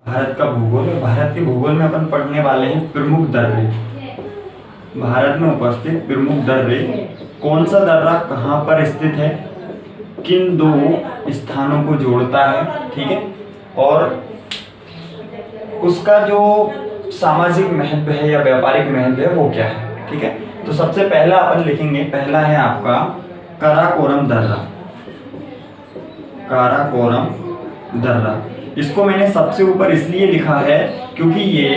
भारत का भूगोल। भारत के भूगोल में अपन पढ़ने वाले हैं प्रमुख दर्रे। भारत में उपस्थित प्रमुख दर्रे। कौन सा दर्रा कहाँ पर स्थित है, किन दो स्थानों को जोड़ता है, ठीक है, और उसका जो सामाजिक महत्व है या व्यापारिक महत्व है वो क्या है, ठीक है। तो सबसे पहला अपन लिखेंगे, पहला है आपका काराकोरम दर्रा। काराकोरम दर्रा, इसको मैंने सबसे ऊपर इसलिए लिखा है क्योंकि ये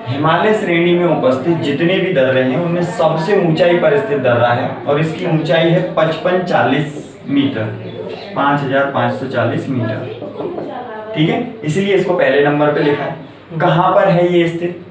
हिमालय श्रेणी में उपस्थित जितने भी दर्रे हैं उनमें सबसे ऊंचाई पर स्थित दर्रा है और इसकी ऊंचाई है 5540 मीटर, 5540 मीटर, ठीक है। इसलिए इसको पहले नंबर पे लिखा है। कहाँ पर है ये स्थित?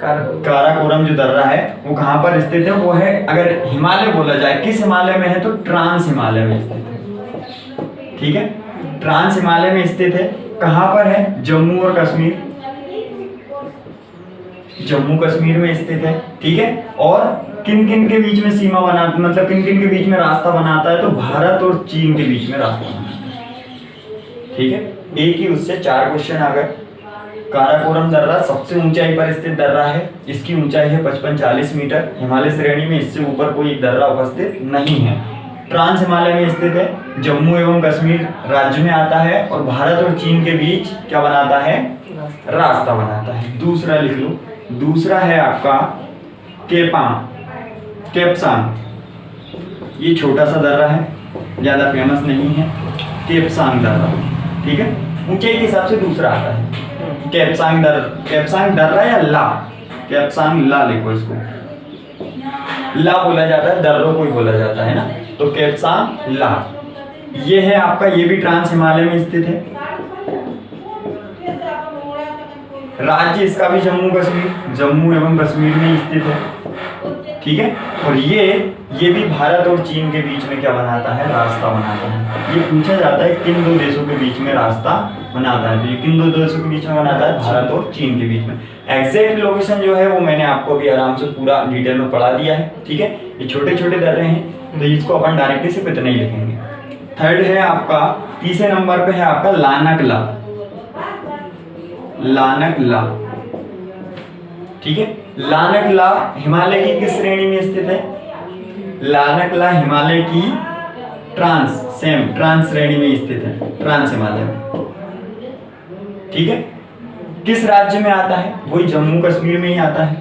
काराकोरम जो दर्रा है वो कहाँ पर स्थित है? वो है, अगर हिमालय बोला जाए किस हिमालय में है, तो ट्रांस हिमालय में स्थित है, ठीक है। ट्रांस हिमालय में स्थित है। कहाँ पर है? जम्मू और कश्मीर, जम्मू कश्मीर में स्थित है, ठीक है। और किन किन के बीच में सीमा बना, मतलब किन किन के बीच में रास्ता बनाता है, तो भारत और चीन के बीच में रास्ता बनाता है, ठीक है। एक ही उससे 4 क्वेश्चन आ गए। काराकोरम दर्रा सबसे ऊंचाई पर स्थित दर्रा है, इसकी ऊंचाई है 5540 मीटर। हिमालय श्रेणी में इससे ऊपर कोई दर्रा उपस्थित नहीं है। ट्रांस हिमालय में स्थित है, जम्मू एवं कश्मीर राज्य में आता है और भारत और चीन के बीच क्या बनाता है? रास्ता बनाता है। दूसरा लिख लो, दूसरा है आपका केपसांग। ये छोटा सा दर्रा है, ज्यादा फेमस नहीं है, केपसांग दर्रा, ठीक है। ऊंचाई के हिसाब से दूसरा आता है केपसांग दर्रा या ला, केपसांग ला लिखो इसको। ला बोला जाता है, दर्रों को ही बोला जाता है ना, तो केपसांग ला। ये है आपका, ये भी ट्रांस हिमालय में स्थित है। राज्य इसका भी जम्मू कश्मीर, जम्मू एवं कश्मीर में स्थित है, ठीक है। और ये भी भारत और चीन के बीच में क्या बनाता है? रास्ता बनाता है। ये पूछा जाता है किन दो देशों के बीच में रास्ता बनाता है, तो ये किन दो देशों के बीच में बनाता है? भारत और चीन के बीच में। एग्जैक्ट लोकेशन जो है वो मैंने आपको अभी आराम से पूरा डिटेल में पढ़ा दिया है, ठीक है। ये छोटे छोटे दर्रे हैं तो इसको अपन डायरेक्टली सिर्फ इतना ही लिखेंगे। थर्ड है आपका, तीसरे नंबर पे है आपका लानकला। लानकला, ठीक है। लानकला हिमालय की किस श्रेणी में स्थित है? लानकला हिमालय की ट्रांस श्रेणी में स्थित है, ट्रांस हिमालय में, ठीक है। किस राज्य में आता है? वही जम्मू कश्मीर में ही आता है,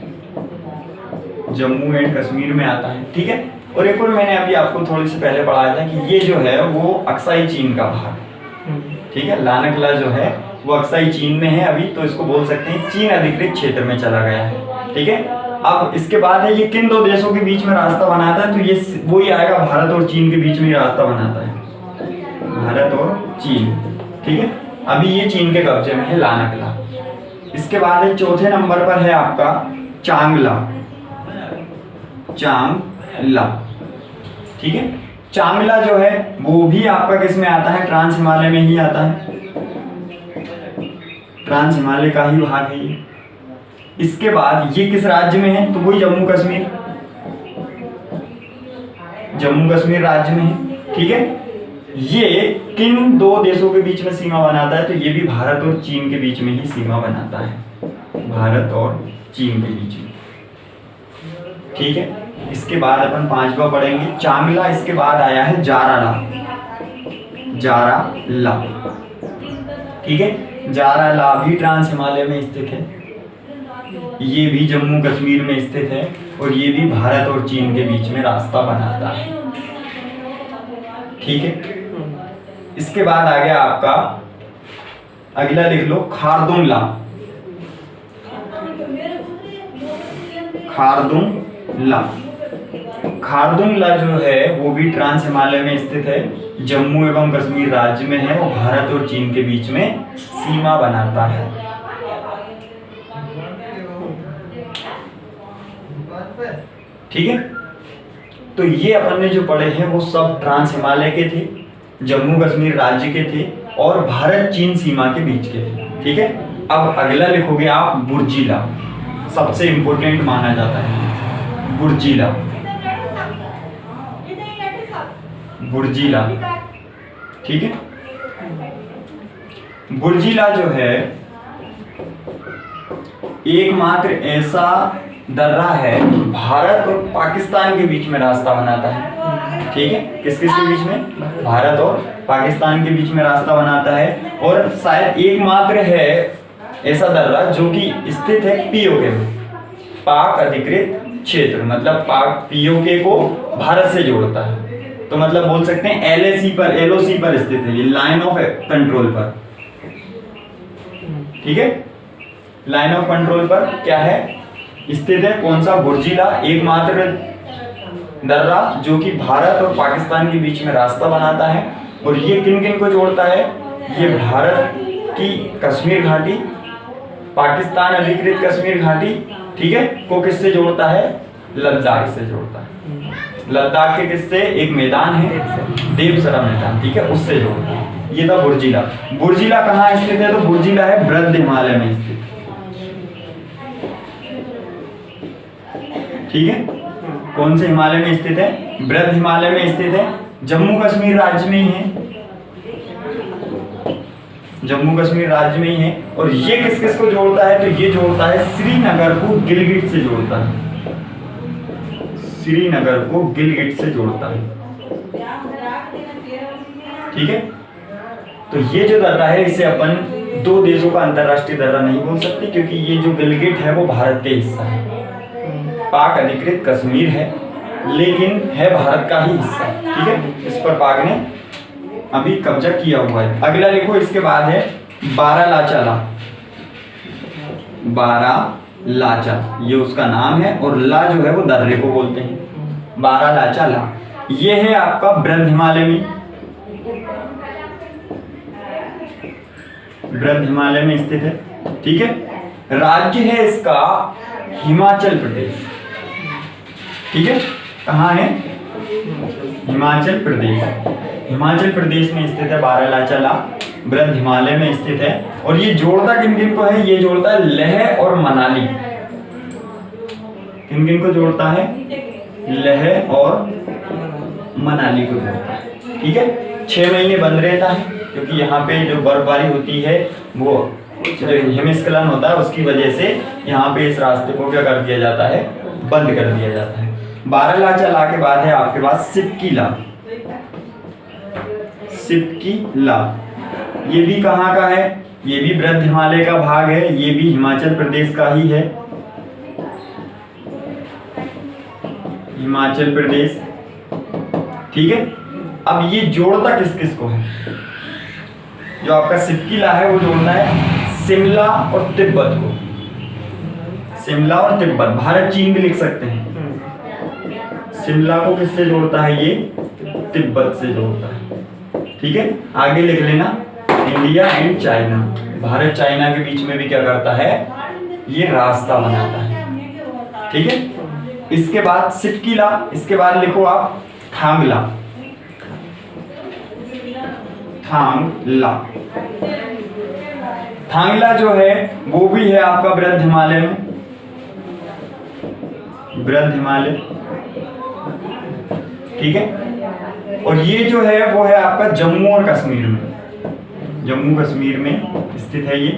जम्मू एंड कश्मीर में आता है, ठीक है। और एक और मैंने अभी आपको थोड़ी सी पहले पढ़ाया था कि ये जो है वो अक्साई चीन का भाग है, ठीक है। लानकला जो है वो अक्साई चीन में है अभी, तो इसको बोल सकते हैं चीन अधिकृत क्षेत्र में चला गया है, ठीक है। अब इसके बाद है ये किन दो देशों के बीच में रास्ता बनाता है, तो ये वो ही आएगा, भारत और चीन के बीच में ही रास्ता बनाता है, भारत और चीन, ठीक है। अभी ये चीन के कब्जे में है लानकला। इसके बाद है चौथे नंबर पर है आपका चांगला, चांगला, ठीक है। चांगला जो है वो भी आपका किस में आता है? ट्रांस हिमालय में ही आता है, ट्रांस हिमालय का ही भाग है ये। इसके बाद ये किस राज्य में है? तो वही जम्मू कश्मीर, जम्मू कश्मीर राज्य में है, ठीक है। ये किन दो देशों के बीच में सीमा बनाता है? तो ये भी भारत और चीन के बीच में ही सीमा बनाता है, भारत और चीन के बीच में, ठीक है। इसके बाद अपन 5वां पढ़ेंगे चांगला। इसके बाद आया है जाराला, जाराला, ठीक है। जाराला भी ट्रांस हिमालय में स्थित है, ये भी जम्मू कश्मीर में स्थित है और ये भी भारत और चीन के बीच में रास्ता बनाता है, ठीक है। इसके बाद आ गया आपका अगला, लिख लो खारदुंगला। खारदुंगला, खारदुंगला जो है वो भी ट्रांस हिमालय में स्थित है, जम्मू एवं कश्मीर राज्य में है और भारत और चीन के बीच में सीमा बनाता है, ठीक है। तो ये अपन ने जो पढ़े हैं वो सब ट्रांस हिमालय के थे, जम्मू कश्मीर राज्य के थे और भारत चीन सीमा के बीच के थे, ठीक है। अब अगला लिखोगे आप बुर्जिला, सबसे इंपॉर्टेंट माना जाता है बुर्जिला, बुर्जिला, ठीक है। बुर्जिला जो है एकमात्र ऐसा दर्रा है भारत और पाकिस्तान के बीच में रास्ता बनाता है। ठीक है, किस किस के बीच में? भारत और पाकिस्तान के बीच में रास्ता बनाता है। और शायद एकमात्र है ऐसा दर्रा जो कि स्थित है पीओके में, पाक अधिकृत क्षेत्र, मतलब पाक पीओके को भारत से जोड़ता है। तो मतलब बोल सकते हैं एलएसी पर, एलओसी पर स्थित है, ये लाइन ऑफ कंट्रोल पर। ठीक है, लाइन ऑफ कंट्रोल पर क्या है स्थित है? कौन सा? बुर्जिला, एकमात्र दर्रा जो कि भारत और पाकिस्तान के बीच में रास्ता बनाता है। और ये किन किन को जोड़ता है? ये भारत की कश्मीर घाटी, पाकिस्तान अधिकृत कश्मीर घाटी, ठीक है, को किससे जोड़ता है? लद्दाख से जोड़ता है। लद्दाख के किससे? एक मैदान है देवसरा मैदान, ठीक है, उससे जोड़ता है। ये था बुर्जिला। बुर्जिला कहाँ स्थित है? तो बुर्जिला है वृद्ध हिमालय में स्थित। ठीक है, कौन से हिमालय में स्थित है? वृद्ध हिमालय में स्थित है। जम्मू कश्मीर राज्य में ही है, जम्मू कश्मीर राज्य में ही है। और ये किस किस को जोड़ता है? तो ये जोड़ता है श्रीनगर को गिलगित से जोड़ता है, श्रीनगर को गिलगित से जोड़ता है। ठीक है, तो ये जो दर्रा है इसे अपन दो देशों का अंतरराष्ट्रीय दर्रा नहीं बोल सकते, क्योंकि ये जो गिलगित है वो भारत के हिस्सा है, पाक अधिकृत कश्मीर है लेकिन है भारत का ही हिस्सा। ठीक है, इस पर पाक ने अभी कब्जा किया हुआ है। अगला लिखो, इसके बाद है बारालाचा ला। बारालाचा ये उसका नाम है और ला जो है वो दर्रे को बोलते हैं। बारालाचा ला ये है आपका वृद्ध हिमालय में, वृद्ध हिमालय में स्थित है। ठीक है, राज्य है इसका हिमाचल प्रदेश। ठीक है, कहाँ है? हिमाचल प्रदेश। हिमाचल प्रदेश में स्थित है बारालाचा ला, वृद्ध हिमालय में स्थित है। और ये जोड़ता किन किन को है? ये जोड़ता है लेह और मनाली। किन किन को जोड़ता है? लेह और मनाली को जोड़ता है। ठीक है, 6 महीने बंद रहता है क्योंकि यहाँ पे जो बर्फबारी होती है वो जो हिमस्खलन होता है उसकी वजह से यहाँ पे इस रास्ते को क्या कर दिया जाता है? बंद कर दिया जाता है। बारालाचा ला के बाद है आपके पास सिपकी ला। सिपकी ला ये भी कहाँ का है? ये भी वृद्ध हिमालय का भाग है, ये भी हिमाचल प्रदेश का ही है, हिमाचल प्रदेश। ठीक है, अब ये जोड़ता किस किस को है? जो आपका सिपकी ला है वो जोड़ना है शिमला और तिब्बत को। शिमला और तिब्बत, भारत चीन भी लिख सकते हैं। शिमला को किससे जोड़ता है? ये तिब्बत से जोड़ता है। ठीक है, आगे लिख लेना India and China, Bharat China के बीच में भी क्या करता है? ये रास्ता बनाता है। ठीक है, इसके बाद सिपकी ला, इसके बाद लिखो आप थांगला। थांगला, थांगला जो है वो भी है आपका वृद्ध हिमालय में, वृद्ध हिमालय। ठीक है, और ये जो है वो है आपका जम्मू और कश्मीर में, जम्मू कश्मीर में स्थित है। ये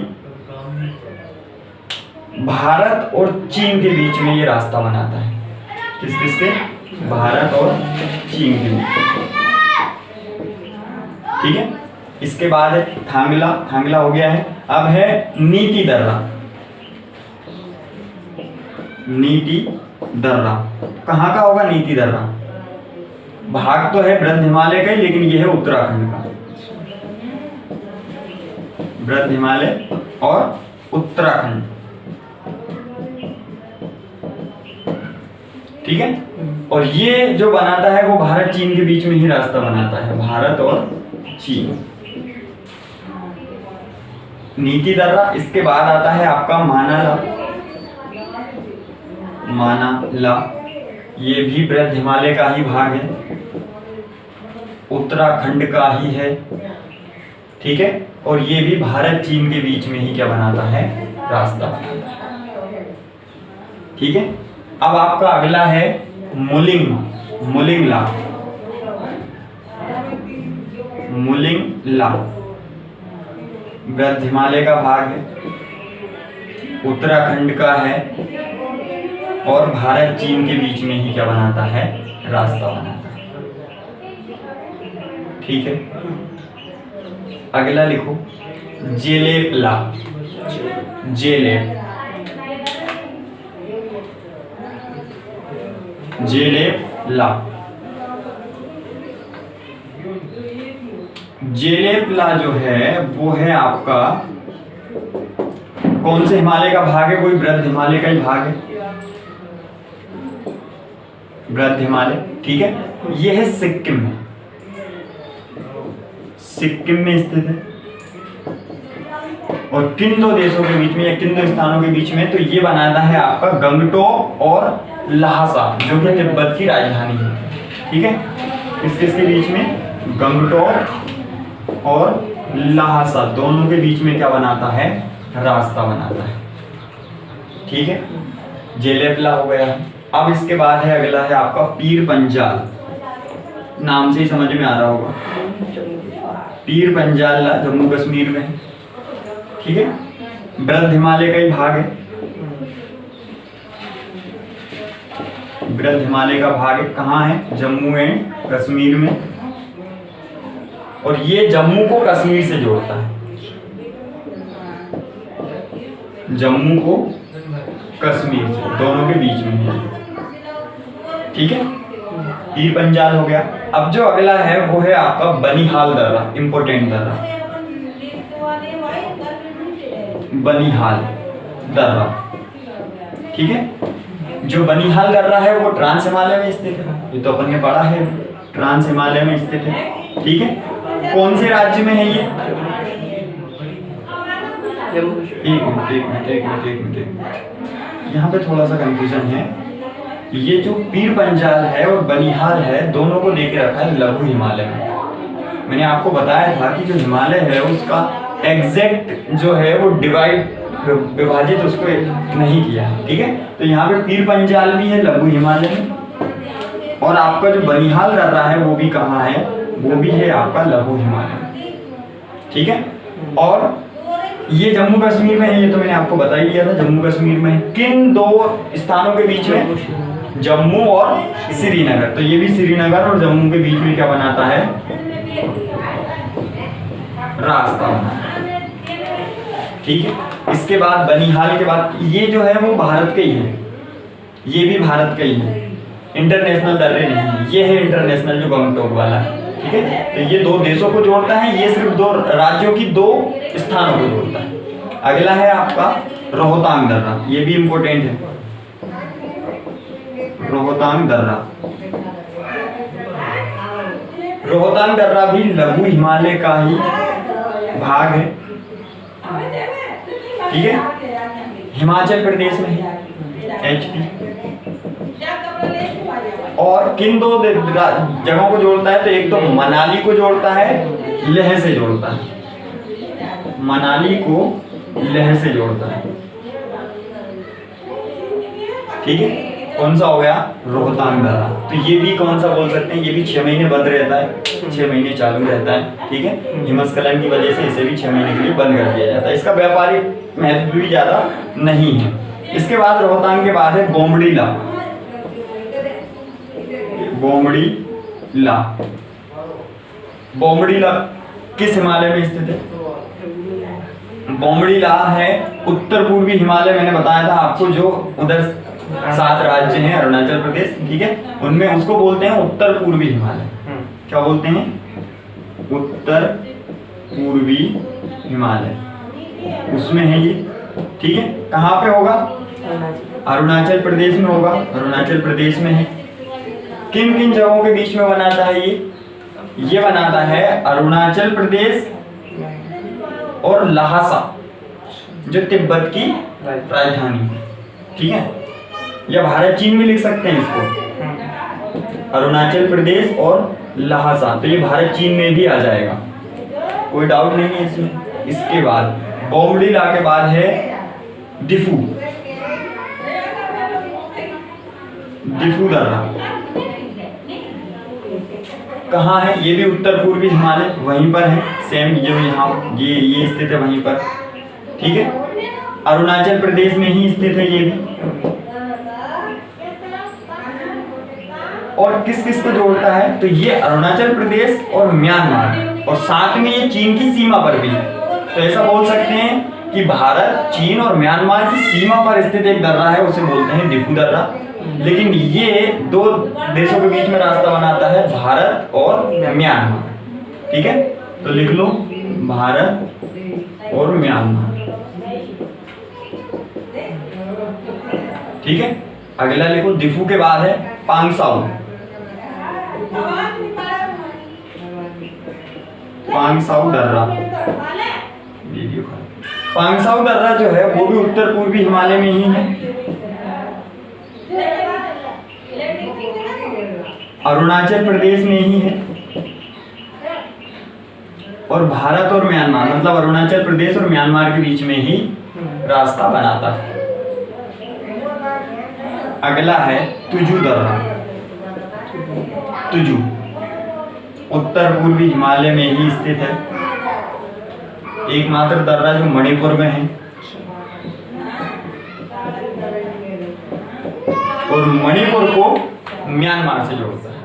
भारत और चीन के बीच में ये रास्ता बनाता है। किस किस के? भारत और चीन के बीच। ठीक है, इसके बाद है थांगला, थांगला हो गया है। अब है नीति दर्रा। नीति दर्रा कहाँ का होगा? नीति दर्रा भाग तो है वृद्ध हिमालय का ही, लेकिन यह है उत्तराखंड का, वृद्ध हिमालय और उत्तराखंड। ठीक है, और ये जो बनाता है वो भारत चीन के बीच में ही रास्ता बनाता है, भारत और चीन। नीति दर्रा। इसके बाद आता है आपका मानाला। मानाला ये भी वृद्ध हिमालय का ही भाग है, उत्तराखंड का ही है। ठीक है, और ये भी भारत चीन के बीच में ही क्या बनाता है? रास्ता बनाता है। ठीक है, अब आपका अगला है मुलिंग, मुलिंगला। मुलिंगला वृद्ध हिमालय का भाग है, उत्तराखंड का है और भारत चीन के बीच में ही क्या बनाता है, रास्ता बनाता है। ठीक है, अगला लिखो जेलेपला। जेलेप, जेलेपला। जेलेपला जो है वो है आपका कौन से हिमालय का भाग है, कोई वृद्ध हिमालय का ही भाग है, वृद्ध हिमालय। ठीक है, ये है सिक्किम में, सिक्किम में स्थित है। और किन दो देशों के बीच में या किन दो स्थानों के बीच में, तो ये बनाता है आपका गंगटोक और ल्हासा, जो कि तिब्बत की राजधानी है। ठीक है, किसके बीच में, गंगटोक और ल्हासा दोनों के बीच में क्या बनाता है, रास्ता बनाता है। ठीक है, जेलेपला हो गया। अब इसके बाद है अगला है आपका पीर पंजाल, नाम से ही समझ में आ रहा होगा, पीर पंजाल जम्मू कश्मीर में है। ठीक है, वृद्ध हिमालय का ही भाग है, वृद्ध हिमालय का भाग है। कहाँ है, जम्मू एंड कश्मीर में। और ये जम्मू को कश्मीर से जोड़ता है, जम्मू को कश्मीर से, दोनों के बीच में है। ठीक है, पीर पंजाल हो गया। अब जो अगला है वो है आपका बनिहाल दर्रा, इंपोर्टेंट दर्रा, बनिहाल दर्रा। ठीक है, जो बनिहाल दर्रा है वो ट्रांस हिमालय में स्थित है, ये तो अपन ने पढ़ा है, ट्रांस हिमालय में स्थित है। ठीक है, कौन से राज्य में है ये, एक मिनट, यहाँ पे थोड़ा सा कंफ्यूजन है। ये जो पीर पंजाल है और बनिहाल है, दोनों को लेके रखा है लघु हिमालय में। मैंने आपको बताया था कि जो हिमालय है उसका एग्जैक्ट जो है वो विभाजित उसको नहीं किया है। ठीक है, तो यहाँ पे पीर पंजाल भी है लघु हिमालय में, और आपका जो बनिहाल दर्रा है वो भी कहाँ है, वो भी है आपका लघु हिमालय। ठीक है, और ये जम्मू कश्मीर में है, ये तो मैंने आपको बता ही दिया था, जम्मू कश्मीर में। किन दो स्थानों के बीच में, जम्मू और श्रीनगर। तो ये भी श्रीनगर और जम्मू के बीच में क्या बनाता है, रास्ता बनाता है। ठीक है, इसके बाद बनिहाल के बाद ये जो है वो भारत का ही है, ये भी भारत का ही है, इंटरनेशनल दर्रे नहीं है, ये है इंटरनेशनल जो गंगटोक वाला है। ठीक है, तो ये दो देशों को जोड़ता है, ये सिर्फ दो राज्यों की दो स्थानों को जोड़ता है। अगला है आपका रोहतांग दर्रा, ये भी इंपोर्टेंट है, रोहतांग दर्रा। रोहतांग दर्रा भी लघु हिमालय का ही भाग है। ठीक है, हिमाचल प्रदेश में है, HP। और किन दो जगहों को जोड़ता है, तो एक तो मनाली को जोड़ता है, लेह से जोड़ता है, मनाली को लेह से जोड़ता है। ठीक है, कौन सा हो गया, रोहतांग दर्रा। तो ये भी कौन सा बोल सकते हैं, ये भी 6 महीने बंद रहता है, 6 महीने चालू रहता है। ठीक है, हिमस्खलन की वजह से इसे भी 6 महीने के लिए बंद कर दिया जाता है, इसका व्यापारिक महत्व भी ज्यादा नहीं है। इसके बाद रोहतांग के बाद है बोमडीला, बोमडीला। बोमडीला किस हिमालय में स्थित है, बोमडीला है उत्तर पूर्वी हिमालय। मैंने बताया था आपको, जो उधर 7 राज्य हैं अरुणाचल प्रदेश, ठीक है, उनमें उसको बोलते हैं उत्तर पूर्वी हिमालय। क्या बोलते हैं, उत्तर पूर्वी हिमालय, उसमें है ये। ठीक है, कहाँ पे होगा, अरुणाचल प्रदेश में होगा, अरुणाचल प्रदेश में है। किन किन जगहों के बीच में बनाता है ये बनाता है अरुणाचल प्रदेश और ल्हासा, जो तिब्बत की राजधानी है। ठीक है, या भारत चीन में लिख सकते हैं इसको, अरुणाचल प्रदेश और ल्हासा, तो ये भारत चीन में भी आ जाएगा, कोई डाउट नहीं है इसमें। इसके बाद बोमडीला के बाद है डिफू, डिफू दर्रा कहाँ है, ये भी उत्तर पूर्वी हिमालय वहीं पर है, सेम जो यहाँ ये स्थित है वहीं पर। ठीक है, अरुणाचल प्रदेश में ही स्थित है ये भी। और किस किस को जोड़ता है, तो ये अरुणाचल प्रदेश और म्यांमार, और साथ में ये चीन की सीमा पर भी। तो ऐसा बोल सकते हैं कि भारत, चीन और म्यांमार की सीमा पर स्थित एक दर्रा है, उसे बोलते हैं डिफू दर्रा। लेकिन ये दो देशों के बीच में रास्ता बनाता है, भारत और म्यांमार। ठीक है, तो लिख लो भारत और म्यांमार। ठीक है, अगला लिखो, डिफू के बाद है पांगसाउ। पांगसाउ दर्रा, पांगसाउ दर्रा जो है वो भी उत्तर पूर्वी हिमालय में ही है, अरुणाचल प्रदेश में ही है, और भारत और म्यांमार मतलब अरुणाचल प्रदेश और म्यांमार के बीच में ही रास्ता बनाता है। अगला है तुजू दर्रा। तुजू उत्तर पूर्वी हिमालय में ही स्थित है, एकमात्र दर्रा जो मणिपुर में है, और मणिपुर को म्यांमार से जोड़ता है।